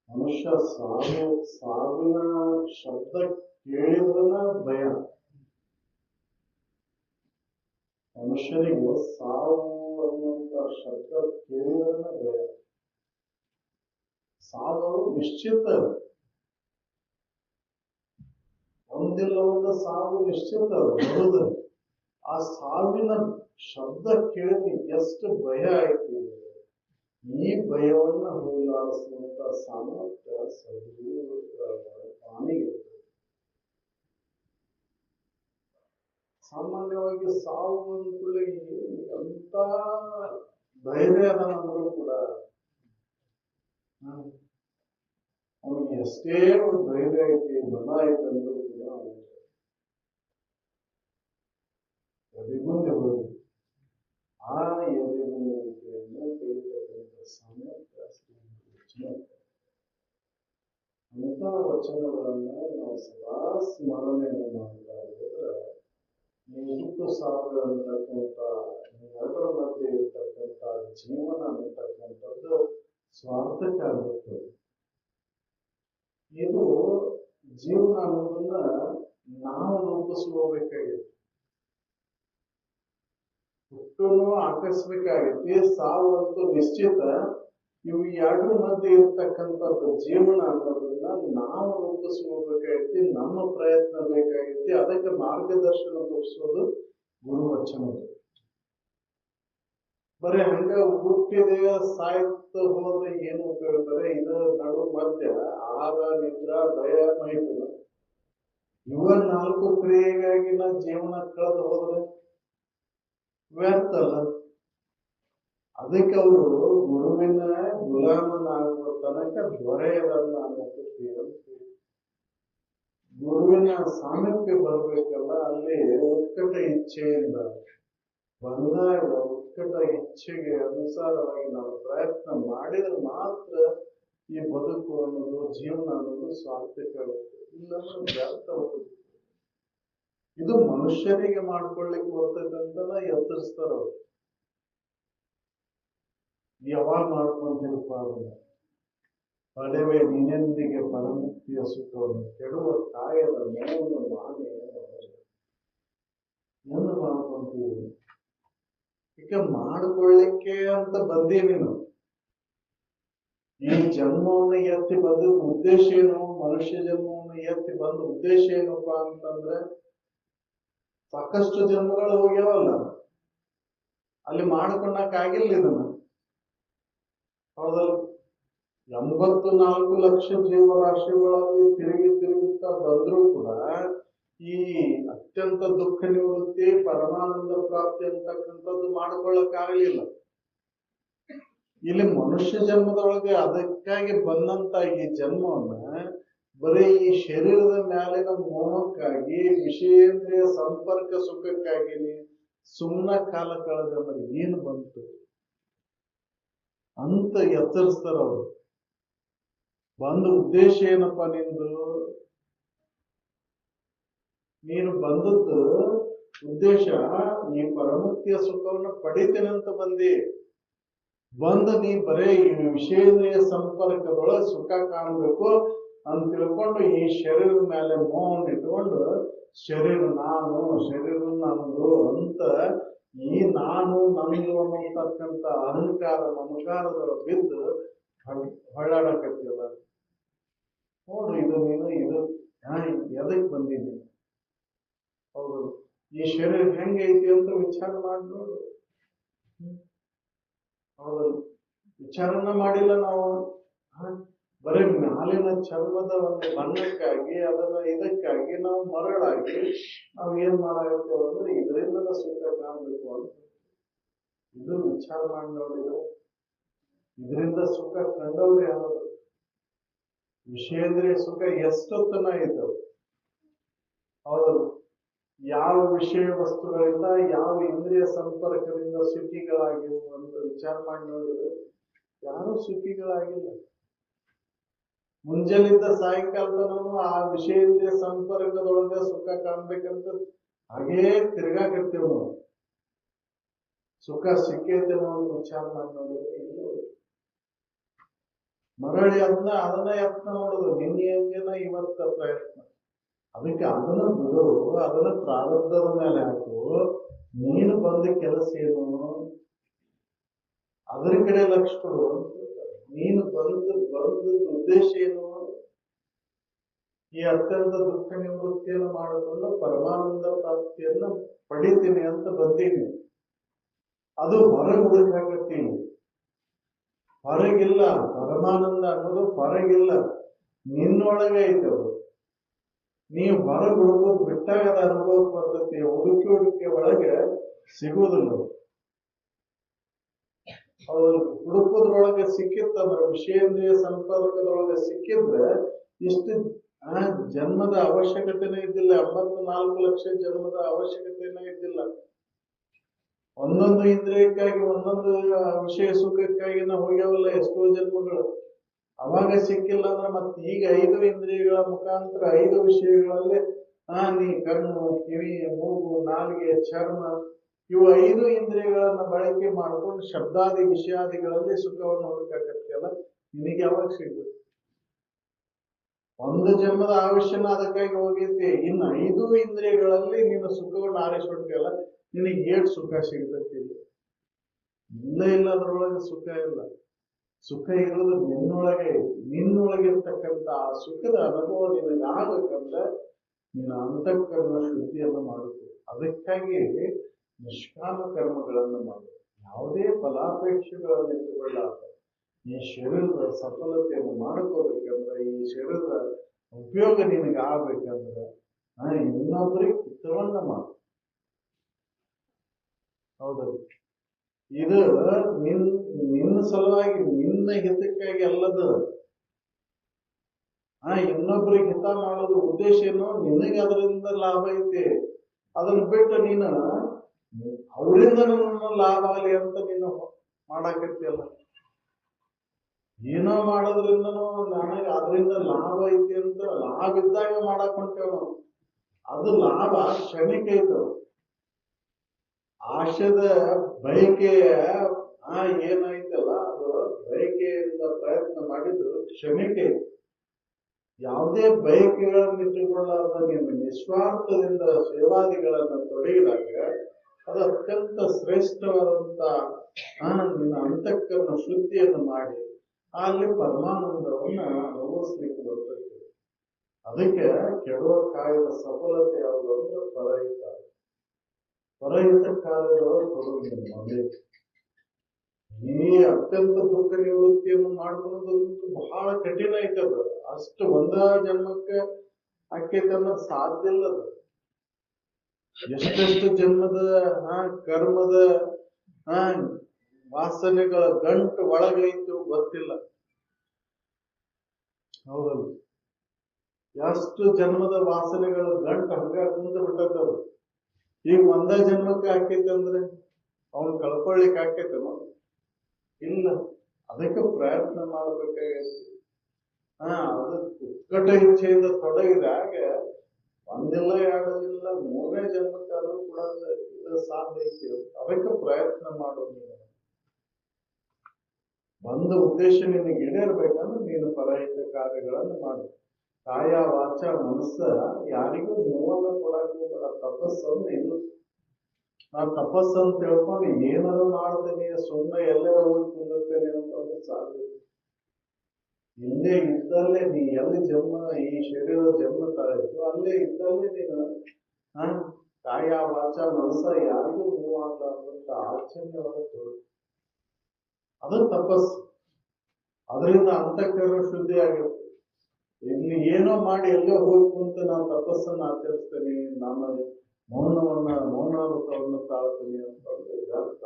ಮನುಷ್ಯ ಸಾವಿನ ಶಬ್ದ ಕೇಳಿದ್ರನ ಭಯ. ಮನುಷ್ಯನಿಗೆ ಸಾವು ಅನ್ನುವಂತ ಶಬ್ದ ಕೇಳಿದ್ರನ ಭಯ. ಸಾವು ನಿಶ್ಚಿತ, ಒಂದಿಲ್ಲ ಒಂದು ಸಾವು ನಿಶ್ಚಿತ ಬರುವುದು. ಆ ಸಾವಿನ ಶಬ್ದ ಕೇಳಿದ್ರೆ ಎಷ್ಟು ಭಯ ಆಯ್ತು. ಈ ಭಯವನ್ನ ಹೋಗಲಾಡಿಸುವಂತ ಸಾಮರ್ಥ್ಯ ಪ್ರಾಣಿಗೆ. ಸಾಮಾನ್ಯವಾಗಿ ಸಾವು ಅಂದ್ಕೊಳ್ಳಿ ಅಂತ ಧೈರ್ಯ ಅದನ್ನಂದ್ರೂ ಕೂಡ ಅವನಿಗೆ ಎಷ್ಟೇ ಒಂದು ಧೈರ್ಯ ಐತಿ, ಬಲ ಐತಿ ಅಂದ್ರೂ ಕೂಡ ಎದೆಗುಂದೆ ಹೋಗಿ ಆ ಎದೆಗುಂದುವಿಕೆಯನ್ನು ಕೈತಕ್ಕಂಥ ಸಾಮರ್ಥ್ಯ ಅಂತ ವಚನಗಳನ್ನ ನಾವು ಸದಾ ಸ್ಮರಣೆಯನ್ನು ಮಾಡ್ತಾ ಇದ್ರೆ ಈ ಹುಟ್ಟು ಸಾವಿರ ಅಂತಕ್ಕಂಥ ಎರಡರ ಮಧ್ಯೆ ಇರ್ತಕ್ಕಂಥ ಜೀವನ ಅನ್ನತಕ್ಕಂಥದ್ದು ಸ್ವಾರ್ಥಕ ಆಗುತ್ತೆ. ಇದು ಜೀವನ ಅನ್ನೋದನ್ನ ನಾವು ರೂಪಿಸ್ಕೋಬೇಕಾಗಿದೆ. ಹುಟ್ಟನ್ನು ಆಕರ್ಷಬೇಕಾಗೈತಿ, ಸಾವು ಅಂತೂ ನಿಶ್ಚಿತ. ಇವು ಎರಡರ ಮಧ್ಯೆ ಇರ್ತಕ್ಕಂಥದ್ದು ಜೀವನ ಅನ್ನೋದನ್ನ ನಾವು ರೂಪಿಸ್ಕೋಬೇಕಾಗೈತಿ. ನಮ್ಮ ಪ್ರಯತ್ನ ಬೇಕಾಗೈತಿ. ಅದಕ್ಕೆ ಮಾರ್ಗದರ್ಶನ ತೋರಿಸೋದು ಗುರುವಚನದ್ದು. ಬರೀ ಹಂಗ ಹುಟ್ಟಿದೆ ಸಾಯ್ತ ಹೋದ್ರೆ ಏನು ಉಪಯೋಗ? ಬರೀ ಇದು ನಡು ಮಧ್ಯ ಆಹಾರ, ನಿದ್ರಾ, ಭಯ, ಮೈಥುನ ಇವ 4 ಕ್ರಿಯೆಗಾಗಿ ನಾ ಜೀವನ ಕಳೆದು ಹೋದ್ರೆ ವ್ಯರ್ಥ ಅಲ್ಲ. ಅದಕ್ಕೆ ಅವರು ಗುರುವಿನ ಗುಲಾಮನಾಗುವ ತನಕ ದೊರೆಯದನ್ನ ಅನ್ನೋದು. ಗುರುವಿನ ಸಾಮೀಪ್ಯ ಬರ್ಬೇಕಲ್ಲ, ಅಲ್ಲಿ ಉತ್ಕಟ ಇಚ್ಛೆಯಿಂದ ಬಂದಾಗ ಉತ್ಕಟ ಇಚ್ಛೆಗೆ ಅನುಸಾರವಾಗಿ ನಾವು ಪ್ರಯತ್ನ ಮಾಡಿದ್ರೆ ಮಾತ್ರ ಈ ಬದುಕು ಅನ್ನೋದು, ಜೀವನ ಅನ್ನೋದು ಸಾರ್ಥಕ ಆಗುತ್ತೆ. ಇಲ್ಲಾಂದ್ರೆ ವ್ಯರ್ಥ ಹೋಗುತ್ತೆ. ಇದು ಮನುಷ್ಯನಿಗೆ ಮಾಡ್ಕೊಳ್ಳಿಕ್ಕೆ ಬರ್ತಕ್ಕಂತನ ಎತ್ತರಿಸ್ತಾರ ಅವ್ರು. ಯಾವಾಗ ಮಾಡ್ಕೊಂತಿರಪ್ಪ ಅದನ್ನ ಪಡೆವೆ ನಿನ್ನೊಂದಿಗೆ ಪರಮುಕ್ತಿಯ ಸುಖವನ್ನು, ಕೆಡುವ ಕಾಯದ ನೋವನ್ನು ನಾನೇ ಏನು ಮಾಡ್ಕೊಂತೀವಿ? ಈಗ ಮಾಡ್ಕೊಳ್ಳಿಕ್ಕೆ ಅಂತ ಬಂದಿ ನೀನು. ಈ ಜನ್ಮವನ್ನು ಎತ್ತಿ ಬಂದ ಉದ್ದೇಶ ಏನು? ಮನುಷ್ಯ ಜನ್ಮವನ್ನು ಎತ್ತಿ ಬಂದ ಉದ್ದೇಶ ಏನಪ್ಪಾ ಅಂತಂದ್ರೆ ಸಾಕಷ್ಟು ಜನ್ಮಗಳು ಹೋಗ್ಯಾವಲ್ಲ, ಅಲ್ಲಿ ಮಾಡ್ಕೊಂಡಕ್ಕಾಗಿಲ್ಲ ಇದನ್ನ. ಹೌದಲ್ಲ? 84 ಲಕ್ಷ ಜೀವರಾಶಿಗಳಲ್ಲಿ ತಿರುಗುತ್ತಾ ಬಂದ್ರೂ ಕೂಡ ಈ ಅತ್ಯಂತ ದುಃಖ ನಿವೃತ್ತಿ, ಪರಮಾನಂದ ಪ್ರಾಪ್ತಿ ಅಂತಕ್ಕಂಥದ್ದು ಮಾಡ್ಕೊಳ್ಳಕ್ಕಾಗಲಿಲ್ಲ. ಇಲ್ಲಿ ಮನುಷ್ಯ ಜನ್ಮದೊಳಗೆ ಅದಕ್ಕಾಗಿ ಬಂದಂತ ಈ ಜನ್ಮವನ್ನ ಬರೀ ಈ ಶರೀರದ ಮೇಲಿನ ಮೋಹಕ್ಕಾಗಿ, ವಿಷಯೇಂದ್ರಿಯ ಸಂಪರ್ಕ ಸುಖಕ್ಕಾಗಿ ಸುಮ್ಮನ ಕಾಲ ಕಳೆದ್ರೆ ಏನು ಬಂತು ಅಂತ ಎಚ್ಚರಿಸ್ತಾರ ಅವರು. ಬಂದ ಉದ್ದೇಶ ಏನಪ್ಪಾ ನಿಂದು? ನೀನು ಬಂದದ್ದು ಉದ್ದೇಶ ಈ ಪರಮುಕ್ತಿಯ ಸುಖವನ್ನು ಪಡಿತೇನಂತ ಬಂದಿ. ಬಂದು ನೀ ಬರೇ ಈ ವಿಷಯೇಂದ್ರಿಯ ಸಂಪರ್ಕದೊಳಗೆ ಸುಖ ಕಾಣಬೇಕು ಅಂತ ತಿಳ್ಕೊಂಡು ಈ ಶರೀರದ ಮೇಲೆ ಮೋಹವನ್ನು ಇಟ್ಕೊಂಡು ಶರೀರ ನಾನು, ಶರೀರ ನನ್ನದು ಅಂತ ಈ ನಾನು ನನಗೂ ಅನ್ನತಕ್ಕಂಥ ಅಹಂಕಾರ ಮಮಕಾರದೊಳಗೆ ಬಿದ್ದು ಹೊಳ್ಳಾಡಕತ್ತಿಲ್ಲ. ನೋಡು ಇದು ನೀನು ಇದು ಎದಕ್ ಬಂದಿದ್ದೀನಿ. ಹೌದು, ಈ ಶರೀರ ಹೆಂಗೈತಿ ಅಂತ ವಿಚಾರ ಮಾಡಿ ನೋಡು. ಹೌದಲ್ಲ, ವಿಚಾರನ ಮಾಡಿಲ್ಲ ನಾವು. ಬರೀ ಮ್ಯಾಲಿನ ಚರ್ಮದ ಒಂದು ಬಣ್ಣಕ್ಕಾಗಿ ಇದಕ್ಕಾಗಿ ನಾವು ಮರಳಾಗಿ ನಾವು ಏನ್ ಮಾಡಾಕತ್ತೇವೆ ಅಂದ್ರೆ ಇದರಿಂದ ಸುಖ ಕಾಣಬೇಕು ಅಂತ. ಇದು ವಿಚಾರ ಮಾಡಿ ನೋಡಿದ್ರೆ ಇದರಿಂದ ಸುಖ ಕಂಡವ್ರೆ ಅನ್ನೋದು. ವಿಷಯೇಂದ್ರಿಯ ಸುಖ ಎಷ್ಟೊತ್ತನ ಐತವು. ಹೌದಲ್ಲ, ಯಾವ ವಿಷಯ ವಸ್ತುಗಳಿಂದ ಯಾವ ಇಂದ್ರಿಯ ಸಂಪರ್ಕದಿಂದ ಸುಖಿಗಳಾಗಿವು ಅಂತ ವಿಚಾರ ಮಾಡಿ ನೋಡಿದ್ರೆ ಯಾರು ಸುಖಿಗಳಾಗಿಲ್ಲ. ಮುಂಜಾನಿಂದ ಸಾಯಂಕಾಲದನೂ ಆ ವಿಷಯೇಂದ್ರಿಯ ಸಂಪರ್ಕದೊಳಗೆ ಸುಖ ಕಾಣ್ಬೇಕಂತ ಹಾಗೇ ತಿರ್ಗಾಕತ್ತೇವ್ ನಾವು. ಸುಖ ಸಿಕ್ಕೈತೇನೋ ಅಂತ ವಿಚಾರ ಮಾಡಿ ನೋಡಿದ್ರೆ ಇಲ್ಲ. ಮರಳಿ ಅದನ್ನ ಯತ್ನ ಮಾಡೋದು. ನಿನ್ನೆಯಂಗೆನ ಇವತ್ತ ಪ್ರಯತ್ನ. ಅದಕ್ಕೆ ಅದನ್ನ ಬಿಡು, ಅದನ್ನ ಪ್ರಾರಬ್ಧದ ಮೇಲೆ ಹಾಕು. ನೀನು ಬಂದ ಕೆಲಸ ಏನು, ಅದರ ಕಡೆ ಲಕ್ಷ ಕೊಡು ಅಂತ. ನೀನು ಬಂದ ಉದ್ದೇಶ ಏನು? ಈ ಅತ್ಯಂತ ದುಃಖ ನಿವೃತ್ತಿಯನ್ನು ಮಾಡಿಕೊಂಡು ಪರಮಾನಂದ ಪ್ರಾಪ್ತಿಯನ್ನ ಪಡಿತೀನಿ ಅಂತ ಬಂದೀನಿ. ಅದು ಹೊರಗೆ ಹುಡುಕಾಕತ್ತೀನಿ. ಹೊರಗಿಲ್ಲ. ಪರಮಾನಂದ ಅನ್ನೋದು ಹೊರಗಿಲ್ಲ, ನಿನ್ನೊಳಗೆ ಐತದು. ನೀವು ಹೊರಗೆ ಹುಡುಕೋದು ಬಿಟ್ಟಾಗ ಅದು ಅನುಭವಕ್ಕೆ ಬರ್ತೈತಿ. ಹುಡುಕಿ ಒಳಗೆ ಸಿಗುವುದಿಲ್ಲ. ಹೌದು, ಹುಡುಕೋದ್ರೊಳಗೆ ಸಿಕ್ಕಿತ್ತಂದ್ರೆ, ವಿಷಯೇಂದ್ರಿಯ ಸಂಪರ್ಕದೊಳಗೆ ಸಿಕ್ಕಿದ್ರೆ ಇಷ್ಟು ಜನ್ಮದ ಅವಶ್ಯಕತೆನೇ ಇದ್ದಿಲ್ಲ. 84 ಲಕ್ಷ ಜನ್ಮದ ಅವಶ್ಯಕತೆನೇ ಇದ್ದಿಲ್ಲ. ಒಂದೊಂದು ಇಂದ್ರಿಯಕ್ಕಾಗಿ ಒಂದೊಂದು ವಿಷಯ ಸುಖಕ್ಕಾಗಿ ನಾವು ಹೋಗ್ಯಾವಲ್ಲ ಎಷ್ಟೋ ಜನ್ಮಗಳು. ಅವಾಗ ಸಿಕ್ಕಿಲ್ಲ ಅಂದ್ರೆ ಮತ್ತೆ ಈಗ 5 ಇಂದ್ರಿಯಗಳ ಮುಖಾಂತರ 5 ವಿಷಯಗಳಲ್ಲಿ ನೀ ಕಣ್ಣು, ಕಿವಿ, ಮೂಗು, ನಾಲಿಗೆ, ಚರ್ಮ ಇವು 5 ಇಂದ್ರಿಯಗಳನ್ನ ಬಳಕೆ ಮಾಡ್ಕೊಂಡು ಶಬ್ದಾದಿ ವಿಷಯಾದಿಗಳಲ್ಲಿ ಸುಖವನ್ನು ಹುಡುಕಾಕತ್ತಿಯಲ್ಲ, ನಿನಗೆ ಯಾವಾಗ ಸಿಗ್ಬೇಕು? ಒಂದು ಜನ್ಮದ ಆಯುಷ್ಯನ ಅದಕ್ಕಾಗಿ ಹೋಗೈತಿ. ಇನ್ನು 5 ಇಂದ್ರಿಯಗಳಲ್ಲಿ ನೀನು ಸುಖವನ್ನು ಆರಿಸ್ಬಿಡ್ತೀಯಲ್ಲ, ನಿನಗೆ ಏಟ್ ಸುಖ ಸಿಗ್ತೈತಿ? ಇಲ್ಲ, ಅದರೊಳಗೆ ಸುಖ ಇಲ್ಲ. ಸುಖ ಇರೋದು ನಿನ್ನೊಳಗೆ ಐತಿ. ನಿನ್ನೊಳಗಿರ್ತಕ್ಕಂಥ ಆ ಸುಖದ ಅನುಭವ ನಿನಗೆ ಆಗ್ಬೇಕಂದ್ರೆ ನಿನ್ನ ಅಂತಃಕರಣ ಶುದ್ಧಿಯನ್ನು ಮಾಡಬೇಕು. ಅದಕ್ಕಾಗಿ ನಿಷ್ಕಾಮ ಕರ್ಮಗಳನ್ನು ಮಾಡಬೇಕು. ಯಾವುದೇ ಫಲಾಪೇಕ್ಷೆಗಳನ್ನು ಇಟ್ಟುಕೊಳ್ಳಾದ ಈ ಶರೀರದ ಸಫಲತೆಯನ್ನು ಮಾಡ್ಕೋಬೇಕಂದ್ರೆ, ಈ ಶರೀರದ ಉಪಯೋಗ ನಿನಗೆ ಆಗ್ಬೇಕಂದ್ರೆ ಇನ್ನೊಬ್ಬರಿಗೆ ಹಿತವನ್ನ ಮಾಡು. ಹೌದಲ್ಲ, ಇದು ನಿನ್ನ ಸಲುವಾಗಿ, ನಿನ್ನ ಹಿತಕ್ಕಾಗಿ ಅಲ್ಲದ. ಇನ್ನೊಬ್ಬರಿಗೆ ಹಿತ ಮಾಡೋದು ಉದ್ದೇಶ ಏನೋ, ನಿನಗೆ ಅದರಿಂದ ಲಾಭ ಐತಿ. ಅದನ್ನ ಬಿಟ್ಟು ನೀನು ಅವರಿಂದ ನನ್ನ ಲಾಭ ಆಗಲಿ ಅಂತ ನೀನು ಮಾಡಾಕತ್ತಿಯಲ್ಲ. ಏನೋ ಮಾಡೋದ್ರಿಂದನೂ ನನಗೆ ಅದರಿಂದ ಲಾಭ ಐತಿ ಅಂತ ಲಾಭ ಇದ್ದಾಗ ಮಾಡಾಕ್ ಹೊಂಟೇವ ನಾವು. ಅದು ಲಾಭ ಕ್ಷಣಿಕ ಐತವ. ಆಶದ ಬಯಕೆಯ ಏನೈತಲ್ಲ, ಅದು ಬಯಕೆಯಿಂದ ಪ್ರಯತ್ನ ಮಾಡಿದ್ರು ಕ್ಷಣಿಕ ಐತಿ. ಯಾವುದೇ ಬಯಕೆಗಳನ್ನು ಇಟ್ಟುಕೊಳ್ಳಾರ್ದ ನೀನು ನಿಸ್ವಾರ್ಥದಿಂದ ಸೇವಾದಿಗಳನ್ನು ತೊಡಗಿದಾಗ ಅದು ಅತ್ಯಂತ ಶ್ರೇಷ್ಠವಾದಂತ ನಿನ್ನ ಅಂತಃಕರಣ ಶುದ್ಧಿಯನ್ನು ಮಾಡಿ ಅಲ್ಲಿ ಪರಮಾನಂದವನ್ನ ಅನುಭವಿಸ್ಲಿಕ್ಕೆ ಬರ್ತೈತಿ. ಅದಕ್ಕೆ ಕೆಡುವ ಕಾಯದ ಸಫಲತೆ ಯಾವುದು ಅಂದ್ರೆ ಪರಹಿತ. ಪರಹಿತ ಕಾರ್ಯದವರು ಕೊಡುವುದು ಮೊದಲೇ. ಈ ಅತ್ಯಂತ ದುಃಖ ನಿವೃತ್ತಿಯನ್ನು ಮಾಡ್ಕೊಳ್ಳೋದಂತೂ ಬಹಳ ಕಠಿಣ ಐತದ. ಅಷ್ಟು ಒಂದ ಜನ್ಮಕ್ಕೆ ಆಕೈತೆ ಅನ್ನೋದು ಸಾಧ್ಯ ಇಲ್ಲದ. ಎಷ್ಟೆಷ್ಟು ಜನ್ಮದ ಕರ್ಮದ ವಾಸನೆಗಳ ಗಂಟು ಒಳಗೈತು ಗೊತ್ತಿಲ್ಲ. ಹೌದಲ್ಲ, ಎಷ್ಟು ಜನ್ಮದ ವಾಸನೆಗಳ ಗಂಟು ಹಂಗ ಕುಂತ ಬಿಟ್ಟದವು. ಈಗ ಒಂದ ಜನ್ಮಕ್ಕೆ ಆಕೈತೆ ಅಂದ್ರೆ ಅವನ್ ಕಳ್ಕೊಳ್ಳಿಕ್ ಆಕೈತೇನೋ? ಇಲ್ಲ. ಅದಕ್ಕೆ ಪ್ರಯತ್ನ ಮಾಡ್ಬೇಕಾಗೈತಿ. ಅದು ಉತ್ಕಟ ಇಚ್ಛೆಯಿಂದ ತೊಡಗಿದಾಗ ಒಂದಿಲ್ಲ, ಎರಡದಿಲ್ಲ, 3ನೇ ಜನ್ಮಕ್ಕಾದ್ರೂ ಕೂಡ ಇದು ಸಾಧ್ಯ ಐತಿ. ಅದಕ್ಕೆ ಪ್ರಯತ್ನ ಮಾಡೋದು. ನೀನು ಬಂದ ಉದ್ದೇಶ ನಿನಗೆ ಈಡೇರ್ಬೇಕಂದ್ರೆ ನೀನು ಪರಹಿತ ಕಾರ್ಯಗಳನ್ನು ಮಾಡು. ಕಾಯ ವಾಚ ಮನಸ್ಸ ಯಾರಿಗೂ ನೋವನ್ನು ಕೊಡಕ್ಕೆ ಬೇಡ. ತಪಸ್ಸನ್ನು ಇದು ತಪಸ್ಸನ್ನು ತಿಳ್ಕೊಂಡು ಏನಾದ್ರು ಮಾಡ್ತೇನೆ, ಸುಮ್ಮನೆ ಎಲ್ಲರೂ ಹೋಗಿ ಕುಂದಿರ್ತೇನೆ ಅಂತ ಸಾಧ್ಯ. ಇಲ್ಲೇ ಇದ್ದಲ್ಲೇ ನೀ ಎಲ್ಲಿ ಜನ್ಮ ಈ ಶರೀರ ಜನ್ಮ ತಾಳಿತ್ತು ಅಲ್ಲೇ ಇದ್ದಲ್ಲೇ ನೀನು ಕಾಯ ವಾಚ ಮನಸ್ಸ ಯಾರಿಗೂ ನೋವಾಗಲಾರ್ದಂತ ಆಚರಣೆಯೊಳಗೆ ತೋರು. ಅದು ತಪಸ್ಸು. ಅದರಿಂದ ಅಂತಃಕರಣ ಶುದ್ಧಿ ಆಗಿರುತ್ತೆ. ಇಲ್ಲಿ ಏನೋ ಮಾಡಿ ಎಲ್ಲೋ ಹೋಗ್ಬೇಕು ಅಂತ ನಾನು ತಪಸ್ಸನ್ನು ಆಚರಿಸ್ತೇನೆ, ನಾನು ಮೌನಾವೃತವನ್ನು ತಾಳ್ತೀನಿ ಅಂತ ಅರ್ಥ.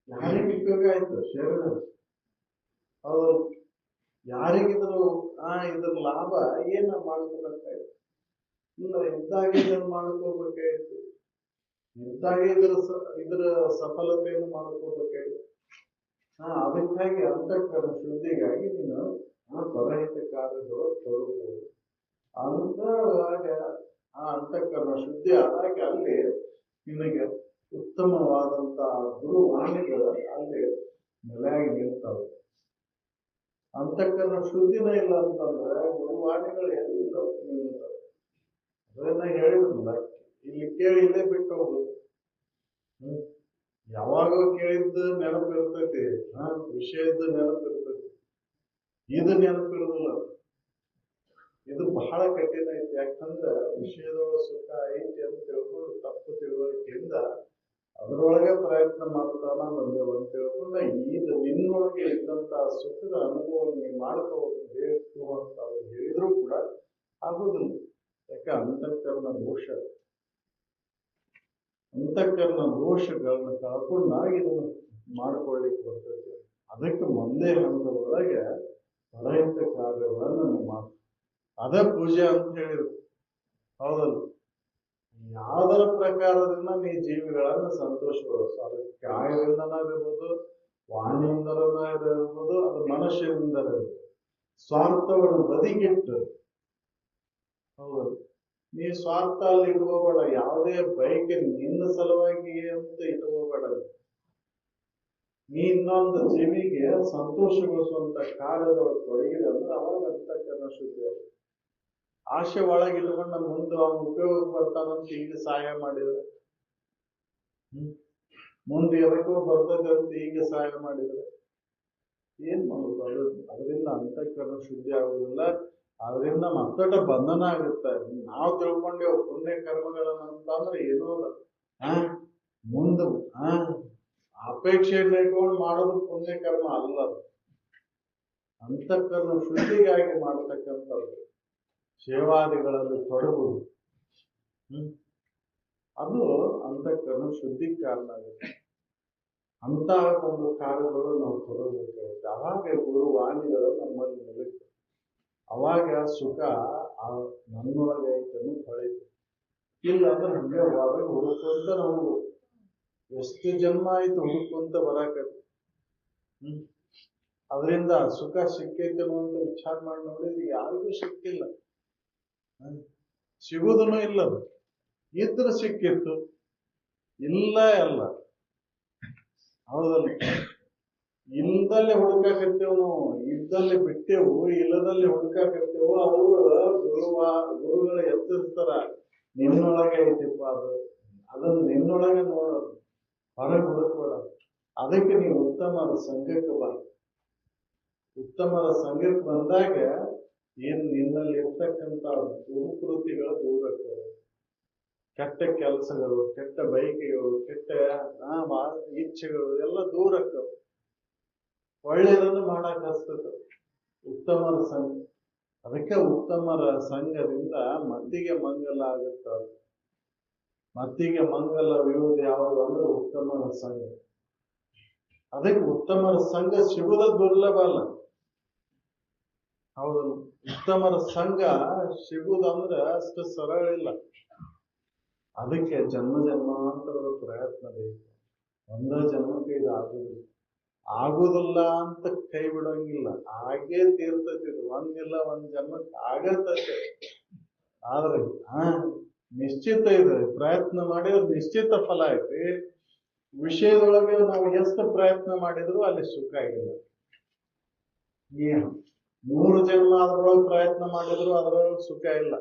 ಯಾರಿಗೆ ಉಪಯೋಗ ಆಯ್ತು ಶರೀರ? ಹೌದು, ಯಾರಿಗಿದ್ರು ಇದ್ರ ಲಾಭ ಏನ ಮಾಡ್ಕೊಬೇಕಾಯ್ತು? ಇಲ್ಲ, ಇದ್ದಾಗ ಇದನ್ನು ಮಾಡ್ಕೋಬೇಕಾಯ್ತು, ಇದ್ದಾಗ ಇದ್ರ ಸಫಲತೆಯನ್ನು ಮಾಡ್ಕೋಬೇಕಾಯ್ತು. ಅದಕ್ಕಾಗಿ ಅಂತಃಕರಣ ಶುದ್ಧಿಗಾಗಿ ನೀನು ಪರಹಿತ ಕಾರ್ಯಗಳು ತೊಡಗಬಹುದು. ಅಂದಾಗ ಆ ಅಂತಃಕರಣ ಶುದ್ಧಿ ಆದಾಗ ಅಲ್ಲಿ ನಿನಗೆ ಉತ್ತಮವಾದಂತಹ ಗುರುವಾಣಿಗಳು ಅಲ್ಲಿ ನೆಲೆಯಾಗಿ ನಿಲ್ತವೆ. ಅಂತಃಕರಣ ಶುದ್ಧಿನ ಇಲ್ಲ ಅಂತಂದ್ರೆ ಗುರುವಾಣಿಗಳು ಎಲ್ಲ ನಿಲ್ತವೆ. ಅದನ್ನ ಹೇಳಿದ್ರಲ್ಲ, ಇಲ್ಲಿ ಕೇಳಿ ಇಲ್ಲೇ ಬಿಟ್ಟು ಹೋಗುದು. ಯಾವಾಗೋ ಕೇಳಿದ್ದು ನೆನಪಿರ್ತೈತಿ, ವಿಷಯದ್ದು ನೆನಪಿರ್ತೈತಿ, ಇದು ನೆನಪಿರುದಿಲ್ಲ. ಇದು ಬಹಳ ಕಠಿಣ ಐತಿ. ಯಾಕಂದ್ರೆ ವಿಷಯದೊಳಗೆ ಸುಖ ಐತಿ ಅಂತ ತಿಳ್ಕೊಂಡು ತಪ್ಪು ತಿಳುವಳಿಕೆಯಿಂದ ಅದರೊಳಗೆ ಪ್ರಯತ್ನ ಮಾಡ್ತಾನ ಬಂದೇವು ಅಂತ ತಿಳ್ಕೊಂಡ ಇದು ನಿನ್ನೊಳಗೆ ಇದ್ದಂತಹ ಸುಖದ ಅನುಭವ ನೀವು ಮಾಡ್ಕೋಬೇಕು ಅಂತ ಅವ್ರು ಹೇಳಿದ್ರು ಕೂಡ ಆಗುದಿಲ್ಲ. ಯಾಕೆ? ಅಂತಃಕರಣ ದೋಷಗಳನ್ನ ಕಳ್ಕೊಂಡಾಗ ಇದನ್ನು ಮಾಡ್ಕೊಳ್ಳಿಕ್ಕೆ ಬರ್ತೈತಿ. ಅದಕ್ಕೆ ಮೊದಲೇ ಹಂತದೊಳಗೆ ಪರಹಿತ ಕಾರ್ಯಗಳನ್ನು ನೀವು ಮಾಡಿ ಅದ ಪೂಜೆ ಅಂತ ಹೇಳಿದ್ರು. ಹೌದಲ್ಲ? ಯಾವ್ದರ ಪ್ರಕಾರದಿಂದ ನೀ ಜೀವಿಗಳನ್ನ ಸಂತೋಷಗೊಳಿಸ. ಅದು ಕಾಯದಿಂದನ ಇರ್ಬೋದು, ವಾಣಿಯಿಂದನ ಇರ್ಬೋದು, ಅದು ಮನುಷ್ಯರಿಂದ ಇರ್ಬೋದು. ಸ್ವಾರ್ಥವನ್ನು ಬದಿಗಿಟ್ಟು, ಹೌದಲ್ಲ, ನೀ ಸ್ವಾರ್ಥ ಅಲ್ಲಿ ಇಟ್ಕೋಬೇಡ. ಯಾವುದೇ ಬೈಕ್ ನಿನ್ನ ಸಲುವಾಗಿ ಅಂತ ಇಟ್ಕೋಬೇಡ. ನೀ ಇನ್ನೊಂದು ಜೀವಿಗೆ ಸಂತೋಷಗೊಳಿಸುವಂತ ಕಾರ್ಯದೊಳಗೆ ತೊಡಗಿದೆ ಅಂದ್ರೆ ಅವಾಗ ಅಂತಃಕರಣ ಶುದ್ಧಿ ಆಗುತ್ತೆ. ಆಶೆ ಒಳಗೆ ಇಟ್ಕೊಂಡು ಮುಂದೆ ಅವನು ಉಪಯೋಗಕ್ಕೆ ಬರ್ತಾನಂತ ಈಗ ಸಹಾಯ ಮಾಡಿದ್ರೆ, ಮುಂದೆ ಎದಕ್ಕೋ ಬರ್ತದೆ ಅಂತ ಈಗ ಸಹಾಯ ಮಾಡಿದ್ರೆ ಏನ್ ಮಾಡುದು? ಅದರಿಂದ ಅಂತಃಕರಣ ಶುದ್ಧಿ ಆಗುದಿಲ್ಲ. ಅದರಿಂದ ಮತ್ತೊಟ್ಟ ಬಂಧನ ಆಗುತ್ತೆ. ನಾವು ತಿಳ್ಕೊಂಡೇವು ಪುಣ್ಯ ಕರ್ಮಗಳನ್ನ ಅಂತಂದ್ರೆ ಏನೋ ಮುಂದೆ ಅಪೇಕ್ಷೆಯನ್ನು ಇಟ್ಕೊಂಡು ಮಾಡೋದು ಪುಣ್ಯ ಕರ್ಮ ಅಲ್ಲ. ಅಂತಃಕರಣ ಶುದ್ಧಿಗಾಗಿ ಮಾಡತಕ್ಕಂಥದ್ದು ಸೇವಾದಿಗಳಲ್ಲಿ ತೊಡಗುವುದು, ಅದು ಅಂತಃಕರಣ ಶುದ್ಧಿ ಕಾರಣ ಆಗುತ್ತೆ. ಅಂತಹ ಒಂದು ಕಾರ್ಯಗಳು ನಾವು ತೊಡಗಬೇಕಾಗುತ್ತೆ. ಅವಾಗ ಗುರುವಾಣಿಗಳು ನಮ್ಮಲ್ಲಿ ನಿಲ್ಲುತ್ತೆ. ಅವಾಗ ಸುಖ ನನ್ನೊಳಗೆ ಐತನ್ನು ಹೊಳಿತು. ಇಲ್ಲ ಅಂದ್ರೆ ಹಂಗೆ ಹೊರಗೆ ಹುಡುಕೊಂತ ನಾವು ಎಷ್ಟು ಜನ್ಮ ಆಯ್ತು ಹುಡುಕೊಂತ ಬರಾಕತ್ತೆ. ಅದರಿಂದ ಸುಖ ಸಿಕ್ಕೈತೆ ಅಂತ ವಿಚಾರ ಮಾಡಿ ನೋಡಿದ್ರೆ ಯಾರಿಗೂ ಸಿಕ್ಕಿಲ್ಲ, ಸಿಗುದೂ ಇಲ್ಲ. ಇದ್ರೆ ಸಿಕ್ಕಿತ್ತು, ಇಲ್ಲ ಎಲ್ಲ. ಹೌದಲ್ಲ? ಇಲ್ಲದಲ್ಲೇ ಹುಡುಕಾಕತ್ತೇವು ನಾವು, ಇದ್ದಲ್ಲೇ ಬಿಟ್ಟೆವು, ಇಲ್ಲದಲ್ಲೇ ಹುಡುಕಾಕತ್ತೇವು. ಅವರು ಗುರುಗಳು ಎತ್ತಿರ್ತಾರ, ನಿನ್ನೊಳಗೆ ಐತಿಪ್ಪ ಅದನ್ನು ನಿನ್ನೊಳಗೆ ನೋಡೋದು, ಹೊರಗೆ ಹುಡುಕೋಣ. ಅದಕ್ಕೆ ನೀವು ಉತ್ತಮರ ಸಂಘಕ್ಕೆ ಬಾ. ಉತ್ತಮರ ಸಂಘಕ್ಕೆ ಬಂದಾಗ ಏನ್ ನಿನ್ನಲ್ಲಿ ಇರ್ತಕ್ಕಂಥ ದುರುಕೃತಿಗಳು ದೂರ ಆಗ್ತವೆ. ಕೆಟ್ಟ ಕೆಲಸಗಳು, ಕೆಟ್ಟ ಬಯಕೆಗಳು, ಕೆಟ್ಟ ಇಚ್ಛೆಗಳು ಎಲ್ಲ ದೂರ ಆಗ್ತವೆ. ಒಳ್ಳೆಯದನ್ನು ಮಾಡಕ್ ಹಸ್ತದ ಉತ್ತಮರ ಸಂಘ. ಅದಕ್ಕೆ ಉತ್ತಮರ ಸಂಘದಿಂದ ಮತ್ತಿಗೆ ಮಂಗಲ ಆಗುತ್ತ. ಮತ್ತಿಗೆ ಮಂಗಲವಿರುವುದು ಯಾವುದು ಅಂದ್ರೆ ಉತ್ತಮರ ಸಂಘ. ಅದಕ್ಕೆ ಉತ್ತಮರ ಸಂಘ ಸಿಗುದ ದುರ್ಲಭ ಅಲ್ಲ. ಹೌದು, ಉತ್ತಮರ ಸಂಘ ಸಿಗುದಂದ್ರೆ ಅಷ್ಟು ಸರಳ ಇಲ್ಲ. ಅದಕ್ಕೆ ಜನ್ಮ ಜನ್ಮಾಂತರದ ಪ್ರಯತ್ನ ಬೇಕು. ಒಂದ ಜನ್ಮಕ್ಕೆ ಇದು ಆಗುದಿಲ್ಲ ಅಂತ ಕೈ ಬಿಡೋಂಗಿಲ್ಲ. ಹಾಗೇ ತೀರ್ತೈತಿ. ಒಂದಿಲ್ಲ ಒಂದ್ ಜನ್ಮಕ್ಕೆ ಆಗತ್ತೈತೆ. ಆದ್ರೆ ನಿಶ್ಚಿತ ಇದೆ, ಪ್ರಯತ್ನ ಮಾಡಿದ್ರೆ ನಿಶ್ಚಿತ ಫಲ ಐತಿ. ವಿಷಯದೊಳಗೆ ನಾವು ಎಷ್ಟು ಪ್ರಯತ್ನ ಮಾಡಿದ್ರು ಅಲ್ಲಿ ಸುಖ ಆಗಿಲ್ಲ. ಏನು 3 ಜನ್ಮ ಅದ್ರೊಳಗೆ ಪ್ರಯತ್ನ ಮಾಡಿದ್ರು ಅದ್ರೊಳಗೆ ಸುಖ ಇಲ್ಲ.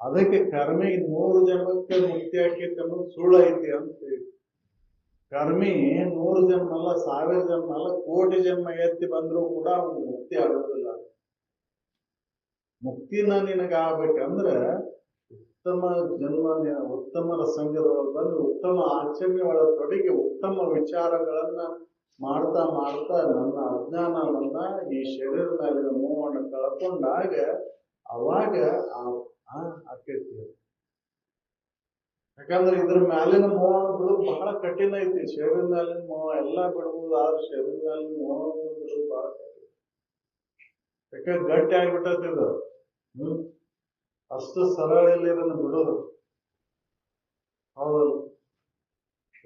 ಅದಕ್ಕೆ ಕರ್ಮಿಗೆ 3 ಜನ್ಮಕ್ಕೆ ಮುಕ್ತಿ ಆಕೈತಿ ಅನ್ನೋದು ಸುಳ್ಳು ಐತಿ ಅಂತ ಹೇಳಿ. ಕರ್ಮಿ 100 ಜನ್ಮ ಅಲ್ಲ, 1000 ಜನ್ಮ ಅಲ್ಲ, ಕೋಟಿ ಜನ್ಮ ಎತ್ತಿ ಬಂದರೂ ಕೂಡ ಅವನು ಮುಕ್ತಿ ಆಗೋದಿಲ್ಲ. ಮುಕ್ತಿನ ನಿನಗಾಗಬೇಕಂದ್ರೆ ಉತ್ತಮ ಜನ್ಮ, ಉತ್ತಮರ ಸಂಘದೊಳಗೆ ಬಂದು ಉತ್ತಮ ಆಚರಣೆ ಒಳಗೆ ತೊಡಗಿ ಉತ್ತಮ ವಿಚಾರಗಳನ್ನ ಮಾಡ್ತಾ ಮಾಡ್ತಾ ನನ್ನ ಅಜ್ಞಾನವನ್ನ ಈ ಶರೀರ ಮೇಲಿನ ಮೋಹವನ್ನು ಕಳ್ಕೊಂಡಾಗ ಅವಾಗ ಆಕೈತಿ. ಯಾಕಂದ್ರೆ ಇದ್ರ ಮ್ಯಾಲಿನ ಮೋಹವನ್ನು ಬಿಡೋದು ಬಹಳ ಕಠಿಣ ಐತಿ. ಶರೀರದ ಮ್ಯಾಲಿನ ಮೋಹ ಎಲ್ಲಾ ಬಿಡ್ಬೋದು, ಆದ್ರೆ ಶರೀರದ ಮ್ಯಾಲಿನ ಮೋಹವನ್ನು ಬಿಡೋದು ಬಹಳ ಕಠಿಣ. ಯಾಕಂದ್ರೆ ಗಟ್ಟಿ ಆಗ್ಬಿಟ್ಟದ. ಅಷ್ಟು ಸರಳ ಇಲ್ಲ ಇದನ್ನು ಬಿಡೋದು. ಹೌದಲ್ಲ,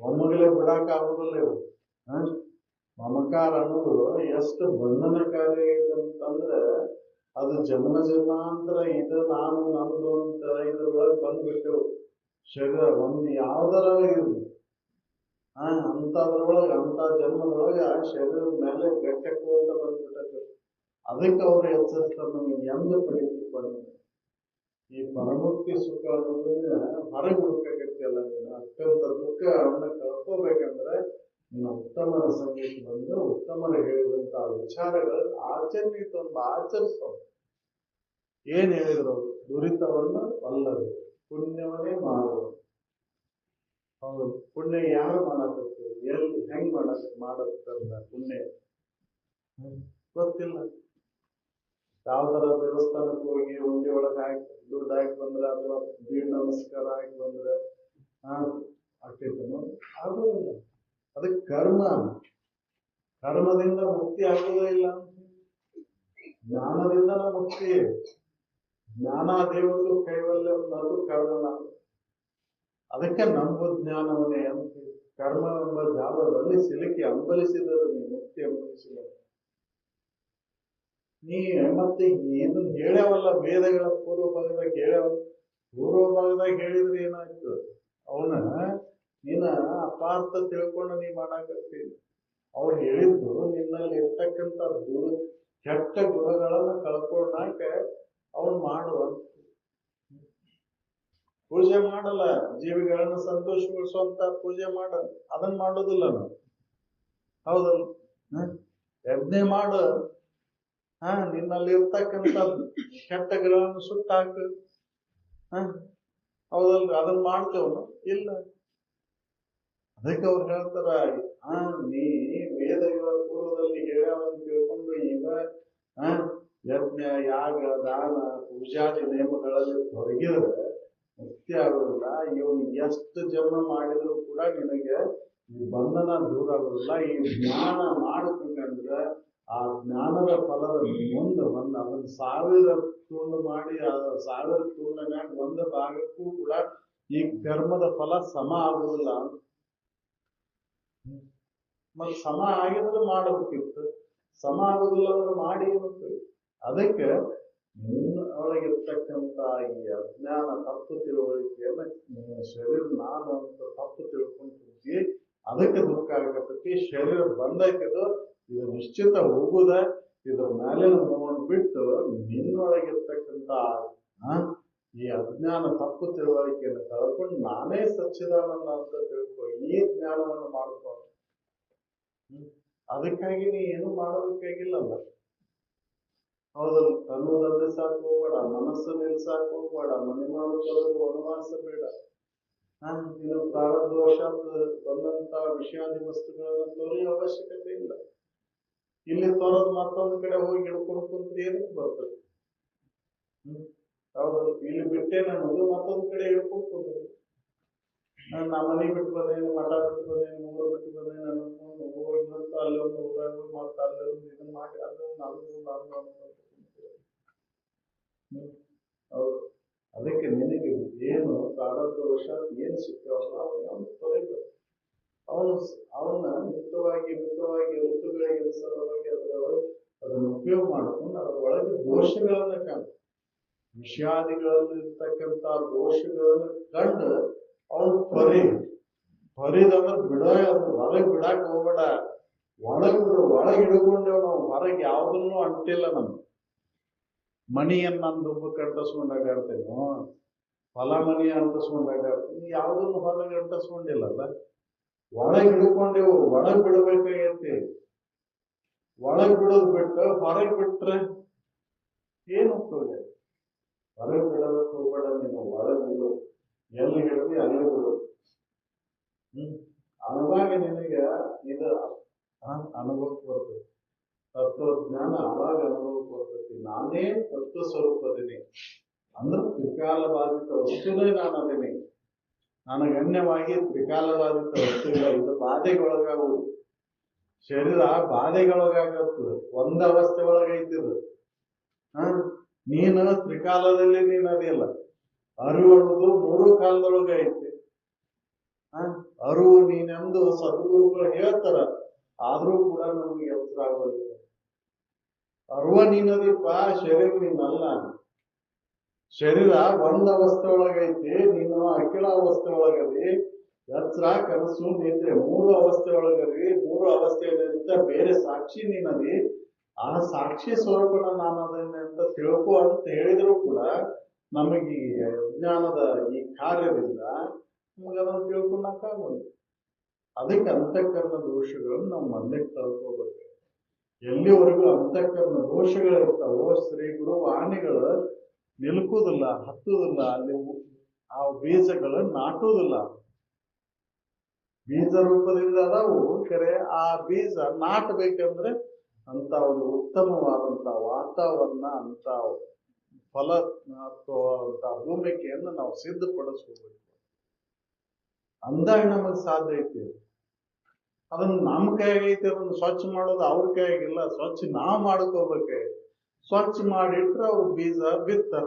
ಒಮ್ಮಗಲೇ ಬಿಡಾಕ ಆಗುದಿಲ್ಲ ಇದು. ಮಮಕಾರ ಅನ್ನೋದು ಎಷ್ಟು ಬಂಧನಕಾರಿ ಐತೆ ಅಂತಂದ್ರೆ ಅದು ಜನ್ಮ ಜನ್ಮಾಂತರ ಇದು ನಾನು ನಂದು ಅಂತ ಇದ್ರೊಳಗೆ ಬಂದ್ಬಿಟ್ಟೆವು. ಶರೀರ ಒಂದು ಯಾವ್ದಾರ ಇರ್ಲಿ ಅಂತದ್ರೊಳಗೆ ಅಂತ ಜನ್ಮದೊಳಗೆ ಆ ಶರೀರದ ಮೇಲೆ ಗಟ್ಟೆಕ್ಕು ಅಂತ ಬಂದ್ಬಿಟ್ಟೆ. ಅದಕ್ಕೆ ಅವ್ರು ಎಚ್ಚರಿಸ್ತಾರೆ, ನಮಗೆ ಎಂದು ಪಡಿತಿಪ್ಪ ಈ ಪರಮುಕ್ತಿ ಸುಖ ಅನ್ನೋದನ್ನ ಹೊರಗೆ ಹುಡುಕಾಗತ್ತಲ್ಲ ನೀನು. ಅತ್ಯಂತ ದುಃಖ ಅವನ್ನ ಕಳ್ಕೋಬೇಕಂದ್ರೆ ನೀನು ಉತ್ತಮರ ಸಂಗೀತ ಬಂದು ಉತ್ತಮರು ಹೇಳಿದಂತಹ ವಿಚಾರಗಳು ಆಚರಣೆ ತುಂಬ ಆಚರಿಸೋ. ಏನ್ ಹೇಳಿದ್ರು ಅವರು? ದುರಿತವನ್ನ ಅಲ್ಲದೆ ಪುಣ್ಯವನ್ನೇ ಮಾಡುವ. ಹೌದು, ಪುಣ್ಯ ಯಾರು ಮಾಡಕತ್ತೀವಿ, ಎಲ್ಲಿ ಹೆಂಗ್ ಮಾಡಕ್ಕಲ್ಲ ಪುಣ್ಯ ಗೊತ್ತಿಲ್ಲ. ಯಾವ್ದಾರ ದೇವಸ್ಥಾನಕ್ಕೆ ಹೋಗಿ ಉಂಡಿ ಒಳಗೆ ಹಾಕಿ ದುಡ್ಡು ಹಾಕಿ ಬಂದ್ರೆ ಅಥವಾ ದೀಡ್ ನಮಸ್ಕಾರ ಹಾಕಿ ಬಂದ್ರೆ ಆಗ್ತೈತನೋ? ಆಗೋದಿಲ್ಲ. ಅದಕ್ಕೆ ಕರ್ಮದಿಂದ ಮುಕ್ತಿ ಆಗೋದೇ ಇಲ್ಲ. ಜ್ಞಾನದಿಂದ ಮುಕ್ತಿ. ಜ್ಞಾನ ದೇವರು ಕೈವಲ್ಯ ಮತ್ತು ಕರ್ಮನ. ಅದಕ್ಕೆ ನಂಬು ಜ್ಞಾನವನ್ನೇ ಅಂತ. ಕರ್ಮ ಎಂಬ ಜಾಲದಲ್ಲಿ ಸಿಲುಕಿ ಅಂಬಲಿಸಿದರು ನೀ ಮುಕ್ತಿ ಅಂಬಲಿಸಿದ ನೀ. ಮತ್ತೆ ಇದನ್ನ ಹೇಳ್ಯಾವಲ್ಲ ವೇದಗಳ ಪೂರ್ವ ಭಾಗದಾಗ ಹೇಳ್ಯಾವಲ್ಲ. ಪೂರ್ವ ಭಾಗದಾಗ ಹೇಳಿದ್ರೆ ಏನಾಯ್ತು? ಅವನ ನೀನ ಅಪಾರ್ಥ ತಿಳ್ಕೊಂಡು ನೀ ಮಾಡಾಕತ್ತೀನಿ. ಅವ್ರು ಹೇಳಿದ್ದು ನಿನ್ನಲ್ಲಿ ಇರ್ತಕ್ಕಂಥ ಕೆಟ್ಟ ಗುಣಗಳನ್ನ ಕಳ್ಕೊಂಡಾಕ ಅವನು ಮಾಡುವ. ಪೂಜೆ ಮಾಡಲ್ಲ, ಜೀವಿಗಳನ್ನ ಸಂತೋಷಗೊಳಿಸುವಂತ ಪೂಜೆ ಮಾಡ, ಅದನ್ನ ಮಾಡೋದಿಲ್ಲ ನಾವು. ಹೌದಲ್ಲ? ಯಜ್ಞೆ ಮಾಡು, ನಿನ್ನಲ್ಲಿ ಇರ್ತಕ್ಕಂಥ ಕೆಟ್ಟಗಳನ್ನು ಸುಟ್ಟಾಕು. ಹೌದಲ್ರಿ? ಅದನ್ನ ಮಾಡ್ತೇವನು? ಇಲ್ಲ. ಅದಕ್ಕೆ ಅವ್ರು ಹೇಳ್ತಾರ, ನೀ ವೇದಗಳ ಪೂರ್ವದಲ್ಲಿ ಹೇಳ್ಯಾವಂತ ತಿಳ್ಕೊಂಡು ಈಗ ಯಜ್ಞ ಯಾಗ ದಾನ ಪೂಜಾದಿ ನೇಮಗಳಲ್ಲಿ ತೊಡಗಿದ್ರೆ ಮುಕ್ತಿ ಆಗೋದಿಲ್ಲ. ಇವನು ಎಷ್ಟು ಜನ್ಮ ಮಾಡಿದ್ರು ಕೂಡ ನಿನಗೆ ಈ ಬಂಧನ ದೂರ ಆಗೋದಿಲ್ಲ. ಈ ಜ್ಞಾನ ಮಾಡಿಕೊಂಡ್ರೆ ಆ ಜ್ಞಾನದ ಫಲದ ಮುಂದೆ ಬಂದು ಅದನ್ನ 1000 ತುಂಡು ಮಾಡಿ ಆ 1000 ತುಂಡನ್ಯಾಗ ಒಂದು ಭಾಗಕ್ಕೂ ಕೂಡ ಈ ಕರ್ಮದ ಫಲ ಸಮ ಆಗುದಿಲ್ಲ. ಮತ್ತೆ ಸಮ ಆಗಿದ್ರೆ ಮಾಡಬೇಕಿತ್ತು, ಸಮ ಆಗುದಿಲ್ಲ ಅಂದ್ರೆ ಮಾಡಿ ಏನಂತ. ಅದಕ್ಕೆ ನಿನ್ನ ಒಳಗಿರ್ತಕ್ಕಂಥ ಈ ಅಜ್ಞಾನ ತಪ್ಪು ತಿಳುವಳಿಕೆಯನ್ನ ಶರೀರ ನಾನು ಅಂತ ತಪ್ಪು ತಿಳ್ಕೊಂಡ್ಬಿಟ್ಟು ಅದಕ್ಕೆ ದುಃಖ ಆಗತೈತಿ. ಶರೀರ ಬಂದೈತಿದು, ಇದು ನಿಶ್ಚಿತ ಹೋಗುದ. ಇದ್ರ ಮೇಲಿನ ಮೋಹನ್ ಬಿಟ್ಟು ನಿನ್ನೊಳಗಿರ್ತಕ್ಕಂಥ ಈ ಅಜ್ಞಾನ ತಪ್ಪು ತಿಳುವಳಿಕೆಯನ್ನು ಕಳ್ಕೊಂಡು ನಾನೇ ಸಚ್ಚಿದಾನಂದ ಅಂತ ತಿಳ್ಕೊ. ಈ ಜ್ಞಾನವನ್ನು ಮಾಡ್ಕೊ. ಅದಕ್ಕಾಗಿ ನೀ ಏನು ಮಾಡೋದಕ್ಕಾಗಿಲ್ಲಲ್ಲ. ಹೌದಲ್ಲ? ಅನ್ನೋದಲ್ಲದೆ ಸಾಕು ಹೋಗ್ಬೇಡ, ಮನಸ್ಸು ನಿಲ್ಸಾಕ್ ಹೋಗ್ಬೇಡ, ಮನೆ ಮಾಡೋದು ವನವಾಸ ಬೇಡ. ನೀನು ಪ್ರಾರಬ್ಧವಶಾತ್ ಬಂದಂತ ವಿಷಯಾದಿ ವಸ್ತುಗಳನ್ನು ತೋರಿಯೋ ಅವಶ್ಯಕತೆ ಇಲ್ಲ. ಇಲ್ಲಿ ತೋರೋದು ಮತ್ತೊಂದು ಕಡೆ ಹೋಗಿ ಹಿಡ್ಕೊಂಡು ಕುಂತ್ರೆ ಏನಕ್ಕೆ ಬರ್ತದೆ? ಹೌದಲ್ಲ? ಇಲ್ಲಿ ಬಿಟ್ಟೇನೆ ಅನ್ನೋದು ಮತ್ತೊಂದು ಕಡೆ ಹಿಡ್ಕೊಂಡು ಕುಂತ್ರೆ ನಾ ಮನೆ ಬಿಟ್ಟು ಬಂದೇನು, ಮಠ ಬಿಟ್ಟು ಬಂದೇನು, ಊರು ಬಿಟ್ಟು ಬಂದೇನು ಅನ್ನೋದು ಹೋಗಿದಂತ ಅಲ್ಲೊಂದು ಊರಾಗ ಮತ್ತೆ ಅಲ್ಲೊಂದು ಇದನ್ನ ಮಾಡಿ ಅದೊಂದು ನಾನು ಹೌದು. ಅದಕ್ಕೆ ನಿನಗೆ ಏನು ಪ್ರಾರಬ್ಧವಶಾತ್ ಏನು ಸಿಕ್ಕಾವಲ್ಲ ಅವನು ತೊರೆಬೇಕು. ಅವನ ಮಿತವಾಗಿ ಋತುಗಳಿಗೆ ಸಲುವಾಗಿ ಅದನ್ನು ಉಪಯೋಗ ಮಾಡ್ಕೊಂಡು ಅದರ ಒಳಗೆ ದೋಷಗಳನ್ನ ಕಂಡು ವಿಷಯಾದಿಗಳಲ್ಲಿ ಇರ್ತಕ್ಕಂಥ ದೋಷಗಳನ್ನು ಕಂಡು ಅವನು ಪರಿದಂದ್ರೆ ಹೊರಗೆ ಬಿಡಾಕ ಹೋಗ್ಬೇಡ. ಒಳಗೆ ಹಿಡ್ಕೊಂಡೇವ್ ನಾವು. ಹೊರಗೆ ಯಾವ್ದನ್ನು ಅಂಟಿಲ್ಲ ನಮ್ಗೆ. ಮಣಿಯನ್ನ ನಾನು ದುಬ್ಬಕ್ಕೆ ಅಂಟಿಸ್ಕೊಂಡಾಗ ಆಡ್ತೇನೋ, ಹೊಲ ಮನಿ ಅಂಟಿಸ್ಕೊಂಡಾಗ ಯಾವ್ದನ್ನು ಹೊರಗೆ ಅಂಟಿಸ್ಕೊಂಡಿಲ್ಲಲ್ಲ. ಒಳಗೆ ಒಳಗ್ ಹಿಡ್ಕೊಂಡೇವು, ಒಳಗ್ ಬಿಡಬೇಕಾಗೈತಿ. ಒಳಗ್ ಬಿಡೋದ್ ಬಿಟ್ಟು ಹೊರಗ್ ಬಿಟ್ರೆ ಏನು ಉಪಯೋಗ? ಹೊರಗ್ ಬಿಡೋದಕ್ಕೆ ಹೋಗ್ಬೇಡ ನೀನು, ಒಳಗ್ ಬಿಡು. ಎಲ್ಲಿ ಹಿಡಿದಿ ಅಲ್ಲಿ ಬಿಡು. ಅವಾಗ ನಿನಗೆ ಇದು ಅನುಭವಕ್ಕೆ ಬರ್ತೈತಿ. ತತ್ವಜ್ಞಾನ ಅವಾಗ ಅನುಭವಕ್ಕೆ ಬರ್ತೈತಿ. ನಾನೇ ತತ್ವ ಸ್ವರೂಪದಿನಿ ಅಂದ್ರೆ ತ್ರಿಕಾಲಬಾಧಿತ ವಸ್ತುನೇ ನಾನು ಅದೇನಿ. ನನಗನ್ಯವಾಗಿ ತ್ರಿಕಾಲಬಾಧಿತ ವಸ್ತು ಇಲ್ಲ. ಇದು ಬಾಧೆಗೊಳಗಾಗುವುದು. ಶರೀರ ಬಾಧೆಗೊಳಗಾಗತ್ತದ. ಒಂದ ಅವಸ್ಥೆ ಒಳಗೈತಿದು. ನೀನು ತ್ರಿಕಾಲದಲ್ಲಿ ನೀನು ಅದಿಲ್ಲ. ಅರಿವು ಮೂರು ಕಾಲದೊಳಗೆ ಐತಿ. ಅರಿವು ನೀನೆಂದು ಸದ್ಗುರುಗಳು ಹೇಳ್ತಾರ, ಆದ್ರೂ ಕೂಡ ನಮ್ಗೆ ಎಚ್ಚರ ಆಗೋದಿಲ್ಲ. ಅರಿವ ನೀನದೀಪ, ಶರೀರ ನೀನಲ್ಲ. ಶರೀರ ಒಂದ್ ಅವಸ್ಥೆ ಒಳಗೈತಿ, ನೀನು ಅಖಿಲ ಅವಸ್ಥೆ ಒಳಗದಿ. ಎಚ್ಚರ, ಕನಸು, ನಿದ್ರೆ ಮೂರು ಅವಸ್ಥೆ ಒಳಗದಿ. ಮೂರು ಅವಸ್ಥೆಯಲ್ಲಿಂದ ಬೇರೆ ಸಾಕ್ಷಿ ನೀನದಿ. ಆ ಸಾಕ್ಷಿ ಸ್ವರೂಪನ ನಾನು ಅದನ್ನ ಅಂತ ತಿಳ್ಕೊ ಅಂತ ಹೇಳಿದ್ರು ಕೂಡ ನಮಗೆ ಈ ವಿಜ್ಞಾನದ ಈ ಕಾರ್ಯದಿಂದ ನಮಗೆ ಅದನ್ನು ತಿಳ್ಕೊಳಕ್ಕಾಗೋಲ್ಲ. ಅದಕ್ಕೆ ಅಂತಃಕರಣ ದೋಷಗಳನ್ನು ನಾವು ಮೊದಲೇ ಕಳ್ಕೋಬೇಕು. ಎಲ್ಲಿವರೆಗೂ ಅಂತಃಕರಣ ದೋಷಗಳಿರ್ತಾವೋ ಶ್ರೀ ಗುರು ವಾಣಿಗಳು ನಿಲ್ಕುದಿಲ್ಲ, ಹತ್ತುದಿಲ್ಲ. ಅಲ್ಲಿ ಆ ಬೀಜಗಳು ನಾಟುವುದಿಲ್ಲ. ಬೀಜ ರೂಪದಿಂದ ಅದಾವು, ಖರೆ ಆ ಬೀಜ ನಾಟಬೇಕಂದ್ರೆ ಅಂತ ಒಂದು ಉತ್ತಮವಾದಂತ ವಾತಾವರಣ, ಅಂತ ಫಲ ಅಂತ ಭೂಮಿಕೆಯನ್ನು ನಾವು ಸಿದ್ಧಪಡಿಸ್ಕೋಬೇಕು. ಅಂದಾಗ ನಮಗ್ ಸಾಧ್ಯ ಐತಿ. ಅದನ್ನ ನಮ್ಮ ಕೈಯಾಗೈತಿ. ಅದನ್ನ ಸ್ವಚ್ಛ ಮಾಡೋದು ಅವ್ರ ಕೈಯಾಗಿಲ್ಲ. ಸ್ವಚ್ಛ ನಾವ್ ಮಾಡ್ಕೋಬೇಕೆ. ಸ್ವಚ್ಛ ಮಾಡಿಟ್ರೆ ಅವ್ರು ಬೀಜ ಬಿತ್ತಾರ.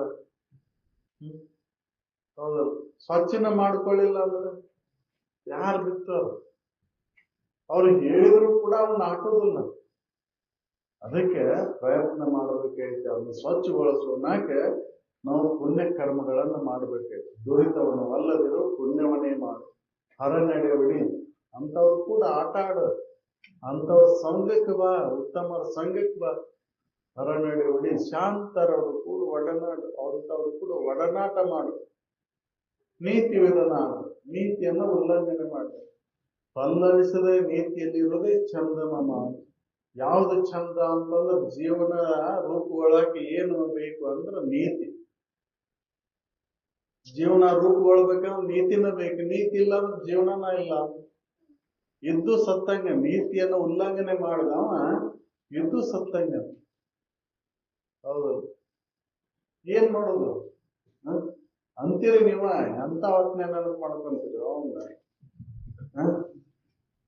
ಹೌದಲ್ಲ? ಸ್ವಚ್ಛನ ಮಾಡ್ಕೊಳ್ಳಿಲ್ಲ ಅಂದ್ರೆ ಯಾರು ಬಿತ್ತಾರ? ಅವ್ರು ಹೇಳಿದ್ರು ಕೂಡ ಅವ್ನ ಹಾಕೋದಿಲ್ಲ. ಅದಕ್ಕೆ ಪ್ರಯತ್ನ ಮಾಡಬೇಕೈತೆ. ಅದನ್ನ ಸ್ವಚ್ಛಗೊಳಿಸೋಣಕ್ಕೆ ನಾವು ಪುಣ್ಯ ಕರ್ಮಗಳನ್ನು ಮಾಡಬೇಕೈತೆ. ದುರಿತವನ್ನು ಅಲ್ಲದಿರೋ ಪುಣ್ಯವನ್ನೇ ಮಾಡು. ಹರ ನಡೆಯಬಿಡಿ ಅಂತವ್ರು ಕೂಡ ಆಟ ಆಡು. ಅಂತವ್ರ ಸಂಘಕ್ಕೆ ಬಾ, ಉತ್ತಮರ ಸಂಘಕ್ಕೆ ಬಾ. ಹರ ನಡೆಯಬಿಡಿ ಶಾಂತರವರು ಕೂಡ ಒಡನಾಡು, ಅಂತವ್ರು ಕೂಡ ಒಡನಾಟ ಮಾಡು. ನೀತಿ ವಿಧಾನ ಆಡು. ನೀತಿಯನ್ನು ಉಲ್ಲಂಘನೆ ಮಾಡು. ಪಲ್ಲರಿಸದೆ ನೀತಿಯಲ್ಲಿ ಇರೋದೇ ಚಂದಮ. ಯಾವ್ದು ಚಂದ ಅಂತಂದ್ರೆ ಜೀವನ ರೂಪುಗೊಳ್ಳಕ್ಕೆ ಏನು ಬೇಕು ಅಂದ್ರೆ ನೀತಿ. ಜೀವನ ರೂಪುಗೊಳ್ಬೇಕಂದ್ರೆ ನೀತಿನ ಬೇಕು. ನೀತಿ ಇಲ್ಲ ಅಂದ್ರೆ ಜೀವನನ ಇಲ್ಲ. ಇದ್ದು ಸತ್ತಂಗ. ನೀತಿಯನ್ನು ಉಲ್ಲಂಘನೆ ಮಾಡಿದವ ಇದ್ದು ಸತ್ತಂಗ. ಹೌದು. ಏನ್ ಮಾಡೋದು ಅಂತೀರಿ ನೀವ? ಎಂತ ಹೊತ್ನೆ ನೆನಪು ಮಾಡ್ಕೊಂತೀರಿ ಅವನ್ನ?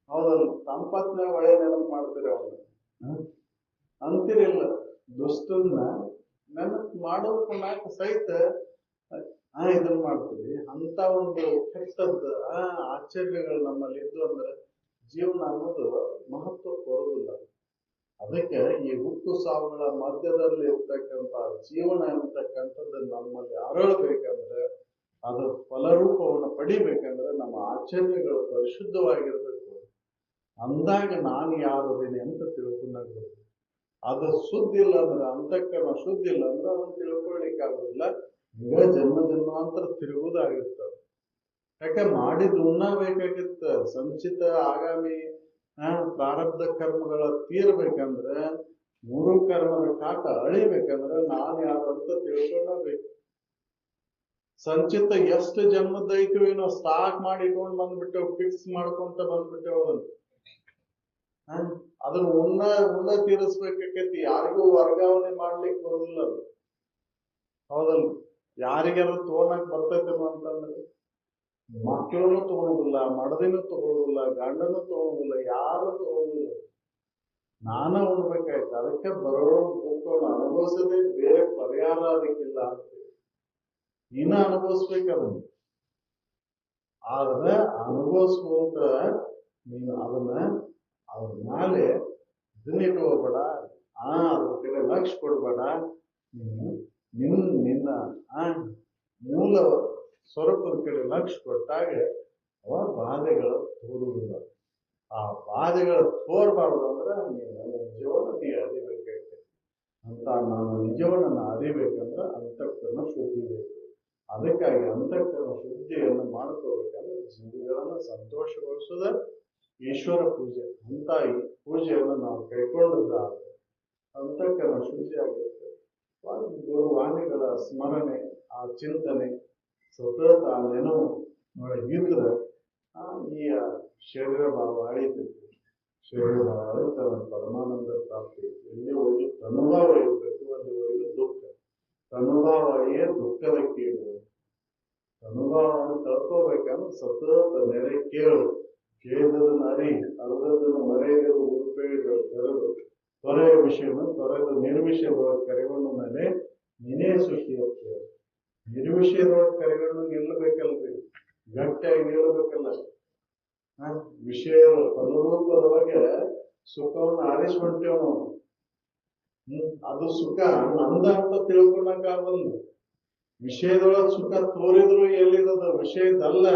ಹೌದಲ್ಲ? ಸಂಪತ್ನ ಒಳ್ಳೆ ನೆನಪು ಮಾಡ್ತೀರಿ ಅವನ್ನ ಅಂತಿರಿಲ್ಲ. ದುಷ್ಟನ್ನ ನೆನಪು ಮಾಡೋದಕ್ಕೆ ಸಹಿತ ಇದನ್ನ ಮಾಡ್ತೀವಿ. ಅಂತ ಒಂದು ಕೆಟ್ಟದ್ದ ಆಶ್ಚರ್ಯಗಳು ನಮ್ಮಲ್ಲಿ ಇದ್ದು ಅಂದ್ರೆ ಜೀವನ ಅನ್ನೋದು ಮಹತ್ವ ಕೊಡುವುದಿಲ್ಲ. ಅದಕ್ಕೆ ಈ ಹುಟ್ಟು ಸಾವುಗಳ ಮಧ್ಯದಲ್ಲಿ ಇರ್ತಕ್ಕಂಥ ಜೀವನ ಅಂತಕ್ಕಂಥದ್ದು ನಮ್ಮಲ್ಲಿ ಅರಳಬೇಕಂದ್ರೆ, ಅದು ಫಲರೂಪವನ್ನು ಪಡಿಬೇಕಂದ್ರೆ ನಮ್ಮ ಆಚರಣೆಗಳು ಪರಿಶುದ್ಧವಾಗಿರ್ಬೇಕು. ಅಂದಾಗ ನಾನು ಯಾರದೇನೆ ಅಂತ ತಿಳ್ಕೊಂಡಾಗ್ಬೇಕು. ಅದು ಶುದ್ಧ ಇಲ್ಲ ಅಂದ್ರೆ, ಅಂತಃಕರಣ ಶುದ್ಧ ಇಲ್ಲ ಅಂದ್ರೆ ಅದನ್ನು ತಿಳ್ಕೊಳ್ಳಿಕ್ಕೆ ಆಗೋದಿಲ್ಲ. ಈಗ ಜನ್ಮ ಜನ್ಮಾಂತರ ತಿರುಗುವುದಾಗಿರ್ತದೆ. ಯಾಕೆ ಮಾಡಿದ್ ಉಣ್ಣಬೇಕಾಗಿತ್ತ. ಸಂಚಿತ ಆಗಾಮಿ ಪ್ರಾರಬ್ಧ ಕರ್ಮಗಳ ತೀರ್ಬೇಕಂದ್ರೆ, ಮೂರು ಕರ್ಮದ ಕಾಟ ಅಳಿಬೇಕಂದ್ರೆ ನಾನು ಯಾರು ಅಂತ ತಿಳ್ಕೊಳ್ಳಬೇಕು. ಸಂಚಿತ ಎಷ್ಟು ಜನ್ಮದೈತಿವಿ ನಾವು ಸ್ಟಾಕ್ ಮಾಡಿ ಇಟ್ಕೊಂಡು ಬಂದ್ಬಿಟ್ಟೆವು, ಫಿಕ್ಸ್ ಮಾಡ್ಕೊಂತ ಬಂದ್ಬಿಟ್ಟೆವು. ಅದನ್ನ ಉಣ್ಣ ತೀರಿಸ್ಬೇಕಾಕೈತಿ. ಯಾರಿಗೂ ವರ್ಗಾವಣೆ ಮಾಡ್ಲಿಕ್ಕೆ ಬರೋದಿಲ್ಲ ಅದು. ಹೌದಲ್ಲ? ಯಾರಿಗಾರು ತೋಣಕ್ ಬರ್ತೈತೇನೋ ಅಂತಂದ್ರೆ ಮಕ್ಕಳನ್ನು ತಗೊಳ್ಳೋದಿಲ್ಲ, ಮಡದಿನೂ ತಗೊಳ್ಳೋದಿಲ್ಲ, ಗಂಡನು ತಗೊಳ್ಳೋದಿಲ್ಲ, ಯಾರು ತಗೊಳ್ಳೋದಿಲ್ಲ. ನಾನ ಉಣ್ಬೇಕಾಯ್ತು. ಅದಕ್ಕೆ ಬರೋ ದುಃಖವನ್ನು ಅನುಭವಿಸದೆ ಬೇರೆ ಪರಿಹಾರ ಅದಕ್ಕಿಲ್ಲ ಅಂತ ಇನ್ನ ಅನುಭವಿಸ್ಬೇಕದನ್ನು. ಆದ್ರೆ ಅನುಭವಿಸ್ಕೊಂತ ನೀನು ಅದನ್ನ ಅದ್ರ ಮೇಲೆ ಇದನ್ನಿಟ್ಟು ಹೋಗ್ಬೇಡ. ಅದ್ರ ಕಡೆ ಲಕ್ಷ್ಯ ಕೊಡ್ಬೇಡ. ನಿನ್ನ ಮೂಲ ಸ್ವರೂಪದ ಕಡೆ ಲಕ್ಷ್ಯ ಕೊಟ್ಟಾಗ ಅವ ಬಾಧೆಗಳು ತೋರುವುದಿಲ್ಲ. ಆ ಬಾಧೆಗಳು ತೋರ್ಬಾರ್ದು ಅಂದ್ರೆ ನೀನು ನಿಜವನ್ನು ನೀ ಅರಿಬೇಕಾಗ್ತದೆ ಅಂತ. ನಾನು ನಿಜವನ್ನ ಅರಿಬೇಕಂದ್ರೆ ಅಂತಃಕರಣ ಶುದ್ಧಿ ಬೇಕು. ಅದಕ್ಕಾಗಿ ಅಂತಃಕರಣ ಶುದ್ಧಿಯನ್ನು ಮಾಡ್ಕೋಬೇಕಂದ್ರೆ ಜೀವಿಗಳನ್ನ ಸಂತೋಷಗೊಳಿಸೋದ ಈಶ್ವರ ಪೂಜೆ ಅಂತ ಈ ಪೂಜೆಯನ್ನು ನಾವು ಕೈಗೊಂಡಿದ್ದಾದ್ರೆ ಅಂತಃಕರಣ ಶುದ್ಧಿ ಆಗುತ್ತೆ. ಗುರುವಾಣಿಗಳ ಸ್ಮರಣೆ, ಆ ಚಿಂತನೆ, ಸತತ ಆ ನೆನವು ಒಳಗಿದ್ರೆ ಈ ಶರೀರ ಭಾವ ಅಳಿತೈತಿ. ಶರೀರ ಭಾವ ಅಳಿತ ಪರಮಾನಂದ ಪ್ರಾಪ್ತಿ ಎಲ್ಲಿವರೆಗೂ ತನುಭಾವ ಇರಬೇಕು ಅಲ್ಲಿವರೆಗೂ ದುಃಖ. ತನುಭಾವಯೇ ದುಃಖದ ಕೇಳು. ಅನುಭವವನ್ನು ಕಳ್ಕೋಬೇಕಂದ್ರೆ ಸತತ ನೆರೆ ಕೇಳು. ಕೇಳಿದದನ್ನು ಅರಿ, ಅರ್ಧದನ್ನು ಮರೆಯಲು ಉರುಪೇಳಿಗಳು ತೆರಳು. ತೊರೆಯ ವಿಷಯವನ್ನು ತೊರೆದು ನಿರ್ವಿಷಯದೊಳಗೆ ಕರೆಗೊಂಡ ಮೇಲೆ ನೀನೇ ಸುಖಿ ಹೋಗ್ತೇವೆ. ನಿರ್ವಿಷಯದೊಳಗೆ ಕರೆಗೊಂಡು ನಿಲ್ಲಬೇಕಲ್ರಿ, ಗಟ್ಟಿಯಾಗಿ ನಿಲ್ಲಬೇಕಲ್ಲ. ವಿಷಯದ ಪದರೂಪದೊಳಗೆ ಸುಖವನ್ನು ಆರಿಸ್ಕೊಂತೇವ್ ನಾವು. ಅದು ಸುಖ ನಂದ ಅಂತ ತಿಳ್ಕೊಂಡಂಗಾಗಲ್ಲ. ವಿಷಯದೊಳಗೆ ಸುಖ ತೋರಿದ್ರು ಎಲ್ಲಿರೋದು ವಿಷಯದಲ್ಲ.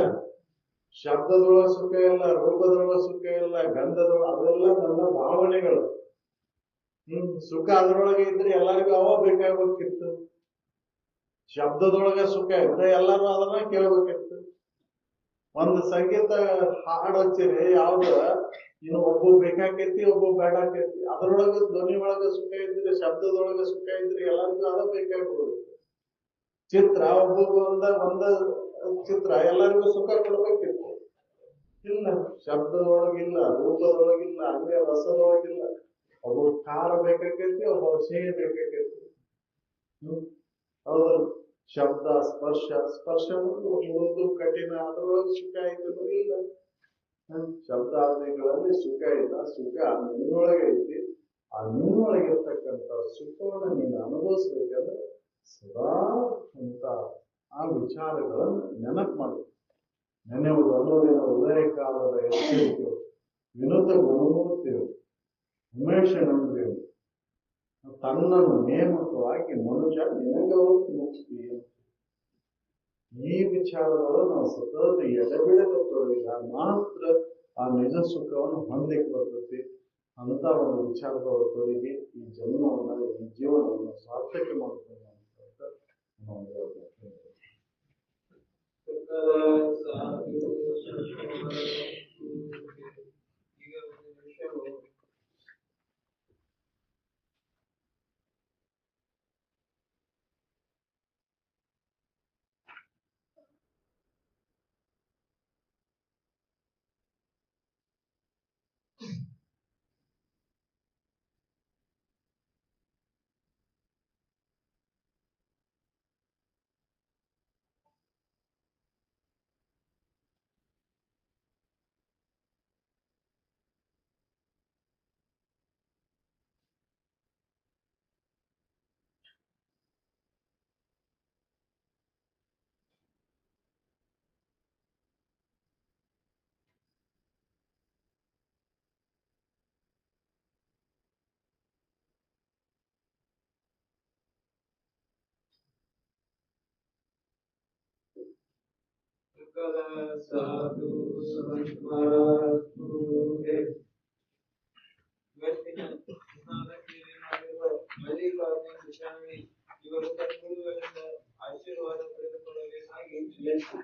ಶಬ್ದದೊಳಗೆ ಸುಖ ಇಲ್ಲ, ರೂಪದೊಳಗೆ ಸುಖ ಇಲ್ಲ, ಗಂಧದೊಳಗೆ, ಅದೆಲ್ಲ ನನ್ನ ಭಾವನೆಗಳು. ಸುಖ ಅದರೊಳಗೆ ಇದ್ರೆ ಎಲ್ಲರಿಗೂ ಅವ ಬೇಕಾಗಬೇಕಿತ್ತು. ಶಬ್ದದೊಳಗೆ ಸುಖ ಇದ್ರೆ ಎಲ್ಲರೂ ಅದನ್ನ ಕೇಳ್ಬೇಕಿತ್ತು. ಒಂದು ಸಂಗೀತ ಹಾಡು ಹಚ್ಚಿರಿ, ಯಾವ್ದ ಇನ್ನು ಒಬ್ಬ ಬೇಕಾಕೈತಿ, ಒಬ್ಬ ಬೇಡಾಕೈತಿ. ಅದ್ರೊಳಗೆ ಧ್ವನಿ ಒಳಗೆ ಸುಖ ಇದ್ರೆ, ಶಬ್ದದೊಳಗೆ ಸುಖ ಇದ್ರೆ ಎಲ್ಲರಿಗೂ ಅದ ಬೇಕಾಗ್ಬೋದು. ಚಿತ್ರ ಒಬ್ಬ ಒಂದ ಚಿತ್ರ ಎಲ್ಲರಿಗೂ ಸುಖ ಕೊಡ್ಬೇಕಿತ್ತು. ಇಲ್ಲ, ಶಬ್ದದೊಳಗಿಲ್ಲ, ರೂಪದೊಳಗಿಲ್ಲ, ಹಂಗೆ ರಸದೊಳಗಿಲ್ಲ. ಒಬ್ಬ ಖಾರ ಬೇಕಾಕೈತಿ, ಒಬ್ಬ ಸಿಹಿ ಬೇಕಾಕೈತಿ. ಹೌದು, ಶಬ್ದ ಸ್ಪರ್ಶ, ಸ್ಪರ್ಶ ಮೃದು ಕಠಿಣ, ಅದ್ರೊಳಗೆ ಸುಖ ಐತೆ ಇಲ್ಲ. ಶಬ್ದಾದಿಗಳಲ್ಲಿ ಸುಖ ಇಲ್ಲ. ಸುಖ ನಿನ್ನೊಳಗೆ ಐತಿ. ಆ ನಿನ್ನೊಳಗಿರ್ತಕ್ಕಂಥ ಸುಖವನ್ನು ನೀನು ಅನುಭವಿಸ್ಬೇಕಂದ್ರೆ ಸದಾ ಅಂತ ಆ ವಿಚಾರಗಳನ್ನು ನೆನಪು ಮಾಡು. ನೆನೆಯುವುದು ಅನ್ನೋದಿನ ಉದಯ ಕಾಲದ ಎಚ್ಚರಿಕೆ. ವಿನೂತ ಗುಣಮೂರ್ತಿಯು ಉಮೇಶನಂದ್ರಿಯು ತನ್ನನ್ನು ನೇಮಕವಾಗಿ ಮನುಷ್ಯ ನಿನಗೆ ಮುಕ್ತಿ. ಈ ವಿಚಾರಗಳು ನಾವು ಸತತ ಎಡೆಬಿಡದ ತೊಡಗಿದಾಗ ಮಾತ್ರ ಆ ನಿಜ ಸುಖವನ್ನು ಹೊಂದಲಿಕ್ಕೆ ಬರ್ತೈತಿ. ಅಂತ ಒಂದು ವಿಚಾರದೊಳಗೆ ತೊಡಗಿ ಈ ಜನ್ಮವನ್ನ, ಈ ಜೀವನವನ್ನು ಸಾರ್ಥಕ ಮಾಡ್ಕೊಂಡು ಸಾಧು ಸಂಸ್ಮರಾತ್ ಇವತ್ತಿನ ಮಾಡಿರುವ ಮಲ್ಲಿಕಾರ್ಜುನ ಸ್ವಾಮಿ ಇವರು ಸದ್ಗುರುಗಳಿಂದ ಆಶೀರ್ವಾದ ಪಡೆದುಕೊಳ್ಳಬೇಕಾಗಿ ವಿನಂತಿ.